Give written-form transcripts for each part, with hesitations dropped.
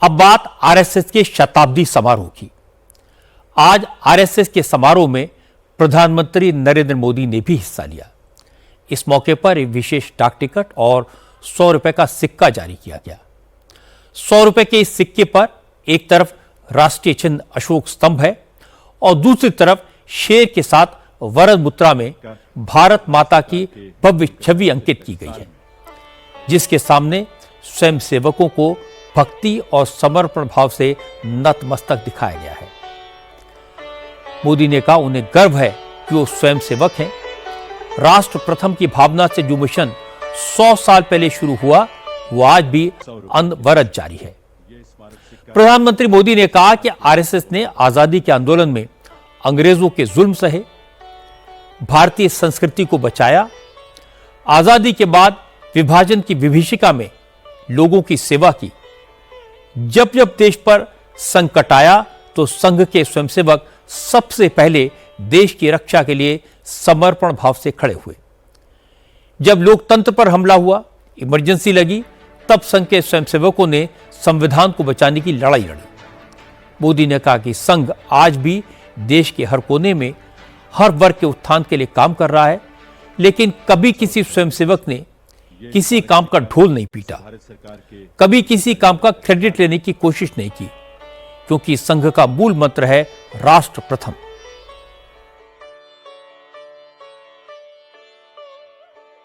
अब बात आरएसएस के शताब्दी समारोह की। आज आरएसएस के समारोह में प्रधानमंत्री नरेंद्र मोदी ने भी हिस्सा लिया। इस मौके पर एक विशेष डाक टिकट और 100 रुपए का सिक्का जारी किया गया। 100 रुपए के इस सिक्के पर एक तरफ राष्ट्रीय चिन्ह अशोक स्तंभ है और दूसरी तरफ शेर के साथ वरद मुद्रा में भारत माता की भव्य छवि अंकित की गई है, जिसके सामने स्वयं सेवकों को भक्ति और समर्पण भाव से नतमस्तक दिखाया गया है। मोदी ने कहा उन्हें गर्व है कि वो स्वयं सेवक हैं। राष्ट्र प्रथम की भावना से जो मिशन 100 साल पहले शुरू हुआ वो आज भी अनवरत जारी है। प्रधानमंत्री मोदी ने कहा कि आरएसएस ने आजादी के आंदोलन में अंग्रेजों के जुल्म सहे, भारतीय संस्कृति को बचाया, आजादी के बाद विभाजन की विभीषिका में लोगों की सेवा की। जब जब देश पर संकट आया तो संघ के स्वयंसेवक सबसे पहले देश की रक्षा के लिए समर्पण भाव से खड़े हुए। जब लोकतंत्र पर हमला हुआ, इमरजेंसी लगी, तब संघ के स्वयंसेवकों ने संविधान को बचाने की लड़ाई लड़ी। मोदी ने कहा कि संघ आज भी देश के हर कोने में हर वर्ग के उत्थान के लिए काम कर रहा है, लेकिन कभी किसी स्वयंसेवक ने किसी काम का ढोल नहीं पीटा, कभी किसी काम का क्रेडिट लेने की कोशिश नहीं की, क्योंकि संघ का मूल मंत्र है राष्ट्र प्रथम।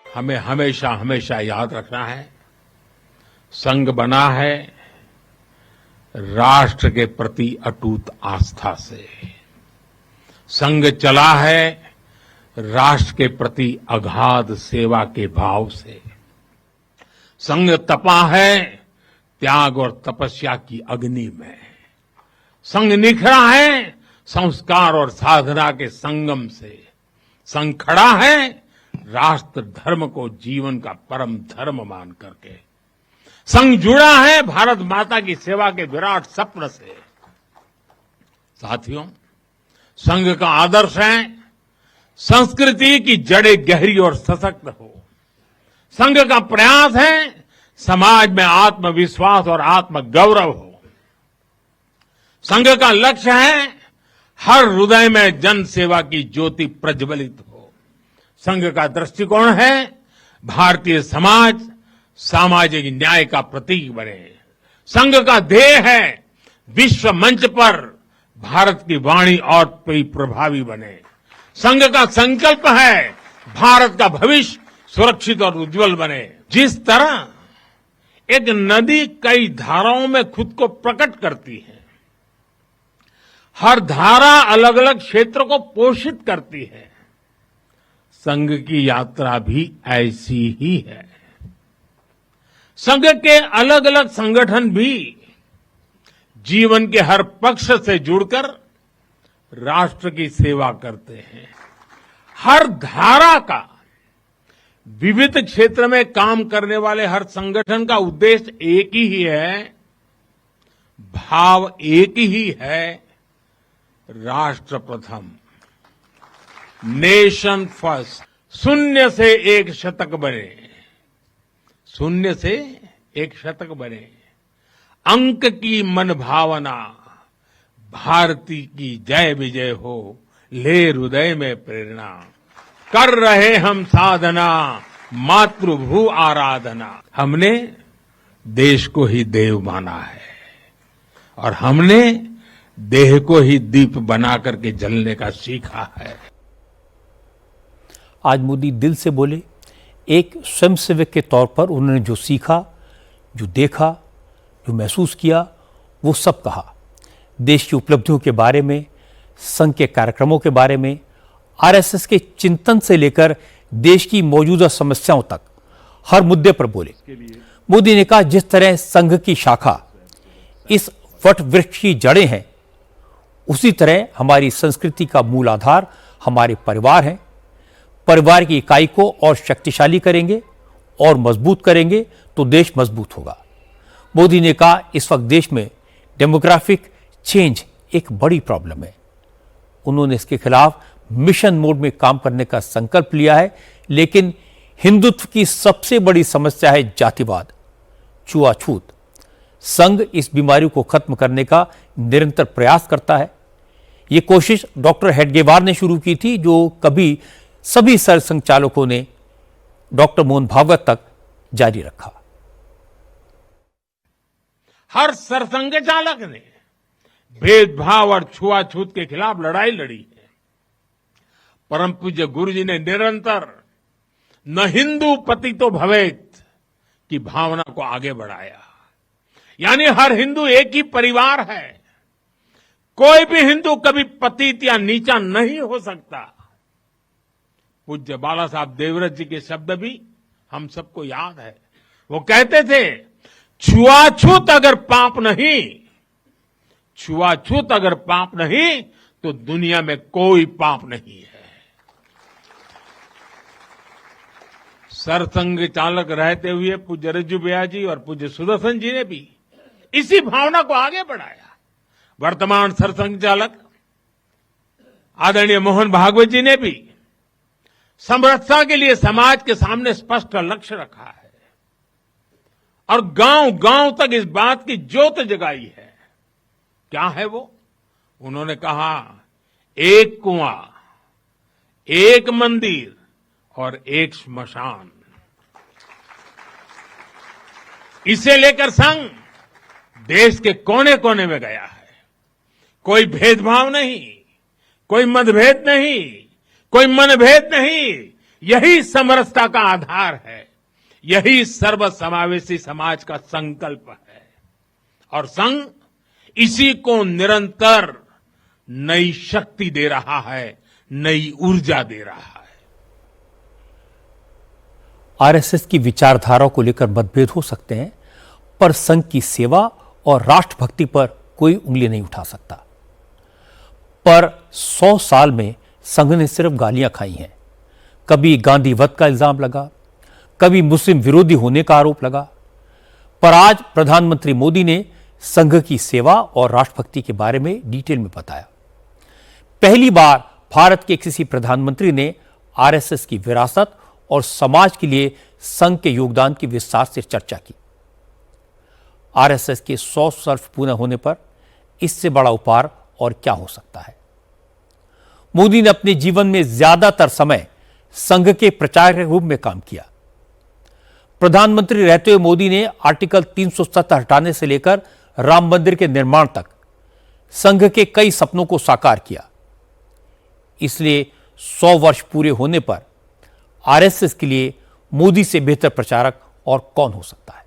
हमें हमेशा हमेशा याद रखना है, संघ बना है राष्ट्र के प्रति अटूट आस्था से, संघ चला है राष्ट्र के प्रति अगाध सेवा के भाव से, संघ तपा है त्याग और तपस्या की अग्नि में, संघ निखरा है संस्कार और साधना के संगम से, संघ खड़ा है राष्ट्र धर्म को जीवन का परम धर्म मान करके, संघ जुड़ा है भारत माता की सेवा के विराट सपने से। साथियों, संघ का आदर्श है संस्कृति की जड़ें गहरी और सशक्त हो। संघ का प्रयास है समाज में आत्मविश्वास और आत्मगौरव हो। संघ का लक्ष्य है हर हृदय में जन सेवा की ज्योति प्रज्वलित हो। संघ का दृष्टिकोण है भारतीय समाज सामाजिक न्याय का प्रतीक बने। संघ का ध्येय है विश्व मंच पर भारत की वाणी और भी प्रभावी बने। संघ का संकल्प है भारत का भविष्य सुरक्षित और उज्जवल बने। जिस तरह एक नदी कई धाराओं में खुद को प्रकट करती है, हर धारा अलग अलग क्षेत्र को पोषित करती है, संघ की यात्रा भी ऐसी ही है। संघ के अलग अलग संगठन भी जीवन के हर पक्ष से जुड़कर राष्ट्र की सेवा करते हैं। हर धारा का विविध क्षेत्र में काम करने वाले हर संगठन का उद्देश्य एक ही है, भाव एक ही है, राष्ट्र प्रथम, नेशन फर्स्ट। शून्य से एक शतक बने, शून्य से एक शतक बने। अंक की मन भावना, भारती की जय विजय हो, ले हृदय में प्रेरणा। कर रहे हम साधना, मातृभू आराधना। हमने देश को ही देव माना है और हमने देह को ही दीप बना करके जलने का सीखा है। आज मोदी दिल से बोले। एक स्वयंसेवक के तौर पर उन्होंने जो सीखा, जो देखा, जो महसूस किया, वो सब कहा। देश की उपलब्धियों के बारे में, संघ के कार्यक्रमों के बारे में, आरएसएस के चिंतन से लेकर देश की मौजूदा समस्याओं तक हर मुद्दे पर बोले। मोदी ने कहा जिस तरह संघ की शाखा इस वट वृक्ष की जड़ें हैं, उसी तरह हमारी संस्कृति का मूल आधार हमारे परिवार हैं। परिवार की इकाई को और शक्तिशाली करेंगे और मजबूत करेंगे तो देश मजबूत होगा। मोदी ने कहा इस वक्त देश में डेमोग्राफिक चेंज एक बड़ी प्रॉब्लम है। उन्होंने इसके खिलाफ मिशन मोड में काम करने का संकल्प लिया है, लेकिन हिंदुत्व की सबसे बड़ी समस्या है जातिवाद, छुआछूत। संघ इस बीमारी को खत्म करने का निरंतर प्रयास करता है। ये कोशिश डॉक्टर हेडगेवार ने शुरू की थी, जो कभी सभी सरसंघ चालकों ने डॉक्टर मोहन भागवत तक जारी रखा। हर सरसंघ चालक ने भेदभाव और छुआछूत के खिलाफ लड़ाई लड़ी है। परम पूज्य गुरु जी ने निरंतर न हिंदू पतितो भवेत की भावना को आगे बढ़ाया। यानी हर हिंदू एक ही परिवार है, कोई भी हिंदू कभी पतित या नीचा नहीं हो सकता। पूज्य बाला साहब देवव्रत जी के शब्द भी हम सबको याद है। वो कहते थे, छुआछूत अगर पाप नहीं, छुआछूत अगर पाप नहीं तो दुनिया में कोई पाप नहीं है। सरसंघ चालक रहते हुए पूज्य रज्जू भैया जी और पूज्य सुदर्शन जी ने भी इसी भावना को आगे बढ़ाया। वर्तमान सरसंघ चालक आदरणीय मोहन भागवत जी ने भी समरसता के लिए समाज के सामने स्पष्ट लक्ष्य रखा है और गांव गांव तक इस बात की ज्योत जगाई है। क्या है वो? उन्होंने कहा, एक कुआं, एक मंदिर और एक श्मशान। इसे लेकर संघ देश के कोने कोने में गया है। कोई भेदभाव नहीं, कोई मतभेद नहीं, कोई मनभेद नहीं। यही समरसता का आधार है, यही सर्वसमावेशी समाज का संकल्प है। और संघ इसी को निरंतर नई शक्ति दे रहा है, नई ऊर्जा दे रहा है। आरएसएस की विचारधारा को लेकर मतभेद हो सकते हैं, पर संघ की सेवा और राष्ट्रभक्ति पर कोई उंगली नहीं उठा सकता। पर 100 साल में संघ ने सिर्फ गालियां खाई हैं। कभी गांधी वध का इल्जाम लगा, कभी मुस्लिम विरोधी होने का आरोप लगा। पर आज प्रधानमंत्री मोदी ने संघ की सेवा और राष्ट्रभक्ति के बारे में डिटेल में बताया। पहली बार भारत के किसी प्रधानमंत्री ने आरएसएस की विरासत और समाज के लिए संघ के योगदान की विस्तार से चर्चा की। आरएसएस के 100 वर्ष पूर्ण होने पर इससे बड़ा उपहार और क्या हो सकता है। मोदी ने अपने जीवन में ज्यादातर समय संघ के प्रचार के रूप में काम किया। प्रधानमंत्री रहते हुए मोदी ने आर्टिकल 370 हटाने से लेकर राम मंदिर के निर्माण तक संघ के कई सपनों को साकार किया। इसलिए 100 वर्ष पूरे होने पर आरएसएस के लिए मोदी से बेहतर प्रचारक और कौन हो सकता है।